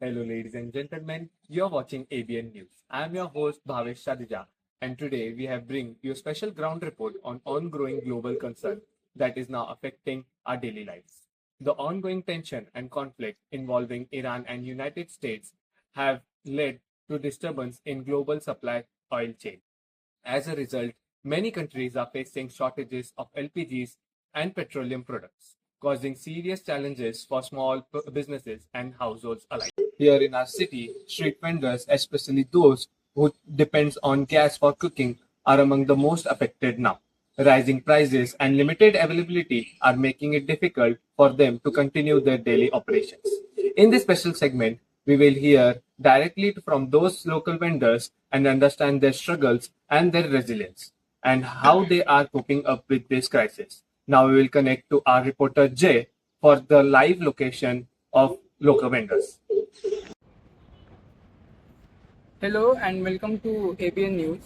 Hello, ladies and gentlemen. You're watching ABN News. I'm your host Bhavesh Shadija, and today we have bring you a special ground report on ongoing global concern that is now affecting our daily lives. The ongoing tension and conflict involving Iran and United States have led to disturbance in global supply oil chain. As a result, many countries are facing shortages of LPGs and petroleum products, causing serious challenges for small businesses and households alike. Here in our city, street vendors, especially those who depends on gas for cooking, are among the most affected now. Rising prices and limited availability are making it difficult for them to continue their daily operations. In this special segment, we will hear directly from those local vendors and understand their struggles and their resilience and how they are coping up with this crisis. Now we will connect to our reporter Jay for the live location of local vendors. Hello and welcome to ABN news.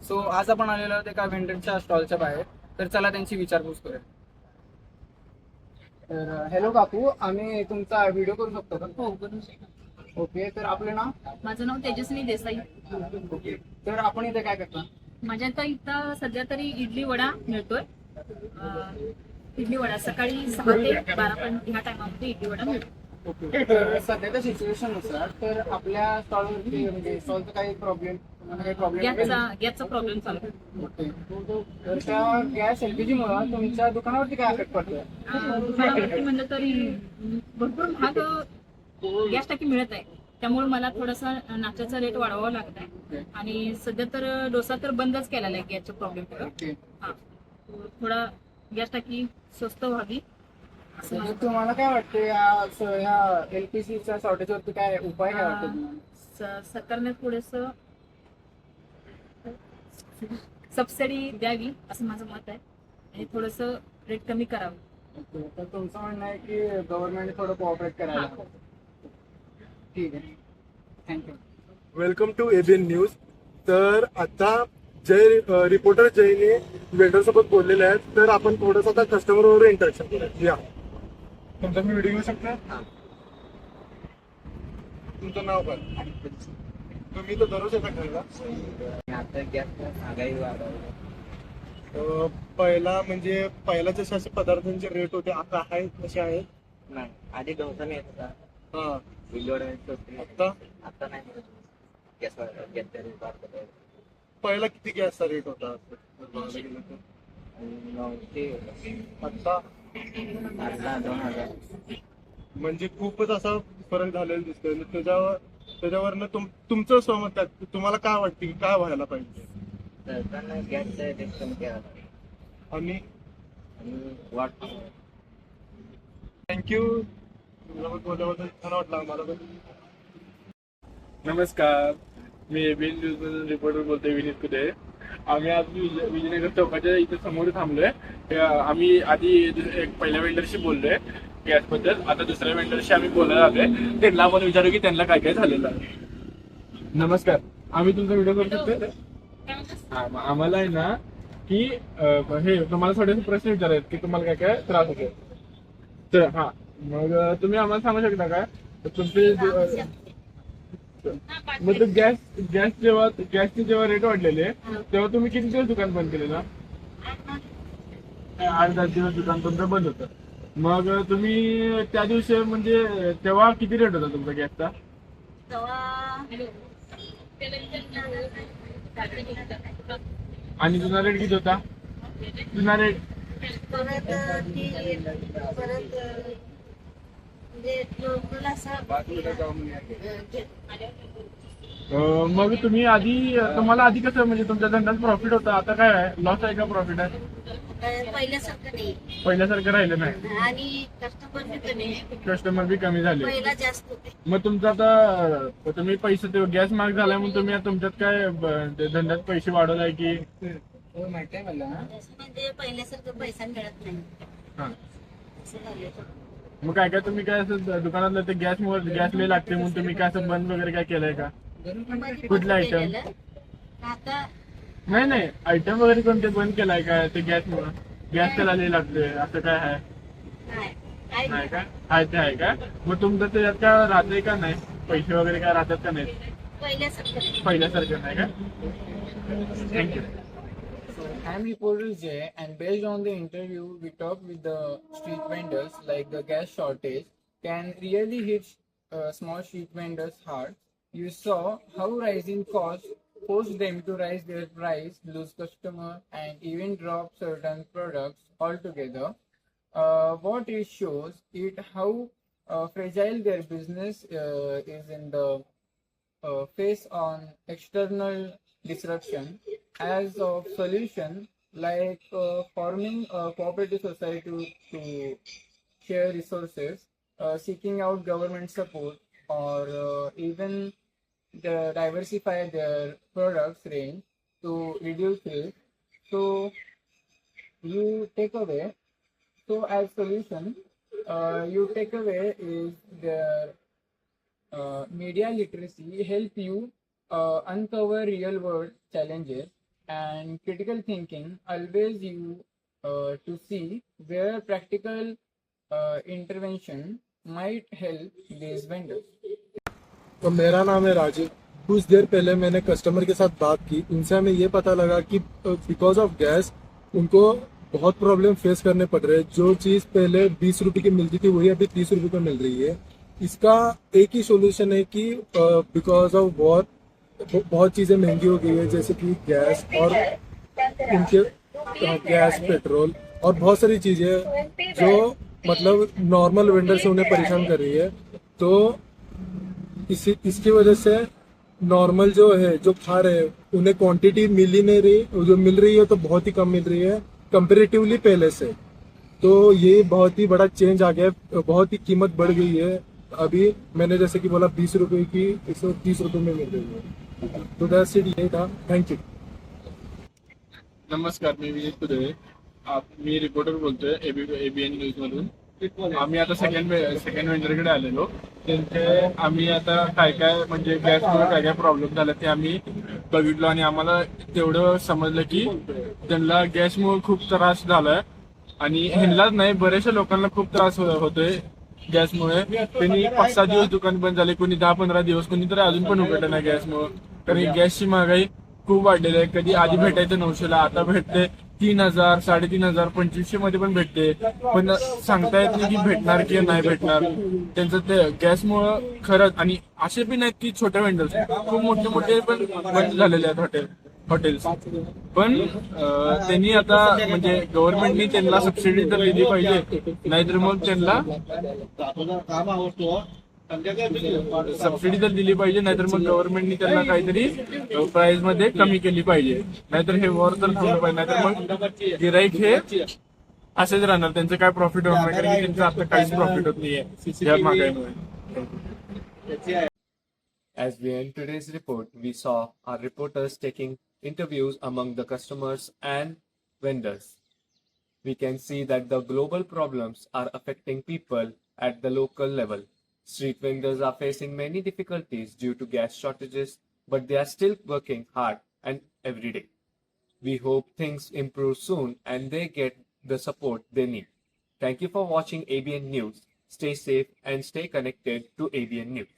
So आज आपण आलेलो आहोत एका व्हेंडरच्या स्टॉलच्या बाहेर. तर चला त्यांची विचारपूस करूया. तर हॅलो काकू, आम्ही तुमचा व्हिडिओ करू शकतो का? हो करू शकतो. ओके, तर आपलं नाव? माझं नाव तेजस्विनी देसाई. ओके, तर आपण इथे काय करता? माझ्या आता इथं सध्या तरी इडली वडा मिळतोय. इडली वडा सकाळी 6 ते 12 पण ह्या टायमामध्ये इडली वडा मिळतो. ओके, तर सध्याच्या सिच्युएशन नुसार तर आपल्या स्टॉलवरती म्हणजे स्टॉलचा काही प्रॉब्लेम गॅसचा प्रॉब्लेम चालू आहे. ओके, तर त्या गॅस LPG मुळे तुमच्या दुकानावरती काय इफेक्ट पडतोय? दुकानावरती म्हणलं तरी भरपूर महाग गॅस टाकी मिळत आहे. त्यामुळे मला थोडासा नाश्त्याचा रेट वाढवावा लागत आहे. आणि सध्या तर डोसा तर बंदच केलेला आहे गॅसच्या प्रॉब्लेम. हा, थोडा गॅस टाकी स्वस्त व्हावी असं म्हणजे तुम्हाला काय वाटतं ह्या LPGच्या शॉर्टेजवरती काय उपाय काय वाटतो तुम्हाला? सरकारने थोडस सबसिडी द्यावी असं माझं मत आहे. आणि थोडस रेट कमी करावं. ओके, तर तुमचं म्हणणं आहे की गव्हर्नमेंट थोडं कोऑपरेट करायला. ठीक आहे, thank you. Welcome to ABN news. तर आता रिपोर्टर जयने वेंडर सोबत बोललेले आहेत. तर आपण थोडंसं आता कस्टमर बरोबर इंटरॅक्शन करूया. या, तुमचा मी व्हिडिओ घेऊ शकता? तुमचं नाव काय? तुम्ही तर दररोज येता घरला? पहिला म्हणजे पहिला जसे असे पदार्थांचे रेट होते आता आहे कसे आहेत? नाही, आधी डोसा मिळत होता. हा, आता आता नाही. गॅस पहिला किती गॅसचा रेट होता? आता 2000. म्हणजे खूपच असा फरक झालेला दिसतोय. त्याच्यावरनं तुमचं सहमत काय? तुम्हाला काय वाटतं की काय व्हायला पाहिजे? सरकारनं गॅसचा रेट कमी केला आणि आणि वाटतो. थँक्यू. बोलल्याबद्दल छान वाटलं आम्हाला पण. नमस्कार, मी ABN न्यूज मधून रिपोर्टर बोलतोय विनीत कुदे. आम्ही आज विजयनगर चौकाच्या इथे समोर थांबलोय. आम्ही आधी एक पहिल्या वेंडरशी बोललोय गॅस बद्दल. आता दुसऱ्या वेंडरशी आम्ही बोलायला आलोय. त्यांना आपण विचारू की त्यांना काय काय झालेलं आहे. नमस्कार, आम्ही तुमचा व्हिडिओ करू शकतो? आम्हाला आहे ना की हे तुम्हाला थोडेसे प्रश्न विचारायचे की तुम्हाला काय काय त्रास होतो. तर हा, मग तुम्ही आम्हाला सांगू शकता का तुमचे मग तो गॅसचे जेव्हा रेट वाढलेले तेव्हा तुम्ही किती दिवस दुकान बंद केलेलं? 8-10 दिवस दुकान तुमचं बंद होतं. मग तुम्ही त्या दिवशी म्हणजे तेव्हा किती रेट होता तुमचा गॅसचा? आणि जुना रेट किती होता? जुना रेट मग तुम्ही तुम्हाला आधी कसं म्हणजे तुमच्या धंद्यात प्रॉफिट होता, आता काय आहे? लॉस आहे का प्रॉफिट आहे? पहिल्यासारखं नाही पहिल्यासारखं राहिलं नाही आणि कस्टमर बी कमी आहे. कस्टमर बी कमी झाले. पहिला जास्त होते. मग तुमचं आता तुम्ही पैसे गॅस महाग झालाय म्हणून तुम्ही तुमच्यात काय धंद्यात पैसे वाढवलाय की? माहिती आहे मला. जसं म्हणजे पहिल्यासारखं पैसा मिळत नाही. हा, असं झालं. मग काय काय तुम्ही काय असं दुकानातलं ते गॅस लय लागते म्हणून तुम्ही काय असं बंद वगैरे काय केलंय का? कुठला आयटम? आता नाही, आयटम वगैरे कोणते बंद केलाय का ते गॅसमुळे? गॅस त्याला लय लागतोय असं काय आहे? नाही नाही का? आहे ते आहे का? मग तुमचं त्याच्यात काय राहतंय का नाही? पैसे वगैरे काय राहतात का नाही पहिल्यासारखं पहिल्यासारखं नाही का thank you So I'm reporter Jay, and based on the interview, we talked with the street vendors like the gas shortage can really hit small street vendors hard. You saw how rising costs forced them to raise their price, lose customer, and even drop certain products altogether. What it shows it how fragile their business is in the face on external disruption. As a solution, like forming a cooperative society to share resources, seeking out government support, or even diversify their products range to reduce risk. So you take away. So as solution, you take away is their media literacy help you uncover real world challenges and critical thinking always you to see where practical intervention might help these vendors. तो मेरा नाम है राजीव। कुछ देर पहले मैंने customer के साथ बात की, उनसे हमें ये पता लगा कि बिकॉज ऑफ गैस उनको बहुत प्रॉब्लम फेस करने पड़ रहे हैं। जो चीज़ पहले 20 रुपए की मिलती थी वही अभी 30 रुपए में मिल रही है। इसका एक ही सोल्यूशन है कि बिकॉज ऑफ वॉर बहुत चीज़ें महंगी हो गई है, जैसे कि गैस और उनके गैस पेट्रोल और बहुत सारी चीज़ें जो मतलब नॉर्मल वेंडर से उन्हें परेशान कर रही है। तो इसकी वजह से नॉर्मल जो है जो खा रहे हैं उन्हें क्वांटिटी मिल ही नहीं रही, जो मिल रही है तो बहुत ही कम मिल रही है कंपेरेटिवली पहले से। तो ये बहुत ही बड़ा चेंज आ गया है, बहुत ही कीमत बढ़ गई है। अभी मैंने जैसे कि बोला 20 रुपए की 130 रुपए में मिल रही है। तो दैट्स इट, ये था। Thank you. नमस्कार, मी विनीत कुदळे. मी रिपोर्टर बोलतोय एबीएन न्यूज मधून. आम्ही आता सेकंड वेंडरकडे आलेलो. त्यांचे आम्ही आता काय काय म्हणजे गॅसमुळे काय काय प्रॉब्लेम झाला ते आम्ही बघितलो आणि आम्हाला तेवढं समजलं की त्यांना गॅसमुळे खूप त्रास झालाय आणि ह्यांनाच नाही बऱ्याचशा लोकांना खूप त्रास होतोय गॅसमुळे. त्यांनी 5-6 दिवस दुकान बंद झाले, कोणी 10-15 दिवस, कोणी तर अजून पण उघडलं नाही गॅसमुळे. कारण गॅसची महागाई खूप वाढलेली आहे. कधी आधी भेटायचं 900ला, आता भेटते 3000, 3500, 2500 मध्ये पण भेटते. पण सांगता येत नाही की भेटणार की नाही भेटणार. त्यांचं ते गॅसमुळं खरंच. आणि असे पण आहेत की छोटे वेंडर्स खूप मोठे मोठे पण बंद झालेले आहेत हॉटेल्स. पण त्यांनी आता म्हणजे गव्हर्नमेंटनी त्यांना सबसिडी तर दिली पाहिजे, नाहीतर मग त्यांना सबसिडी तर दिली पाहिजे, नाहीतर मग गव्हर्नमेंटनी त्यांना काहीतरी प्राइस मध्ये कमी केली पाहिजे. नाहीतर हे वॉर तर थांबलं पाहिजे, नाहीतर मग गिराईक हे असेच राहणार. त्यांचं काय प्रॉफिट होणार नाही, कारण की त्यांचं आता काहीच प्रॉफिट होत नाहीये या महागाईमुळे. As we end today's report, we saw our reporters taking interviews among the customers and vendors. We can see that the global problems are affecting people at the local level. Street vendors are facing many difficulties due to gas shortages, but they are still working hard and every day. We hope things improve soon and they get the support they need. Thank you for watching ABN News. Stay safe and stay connected to ABN News.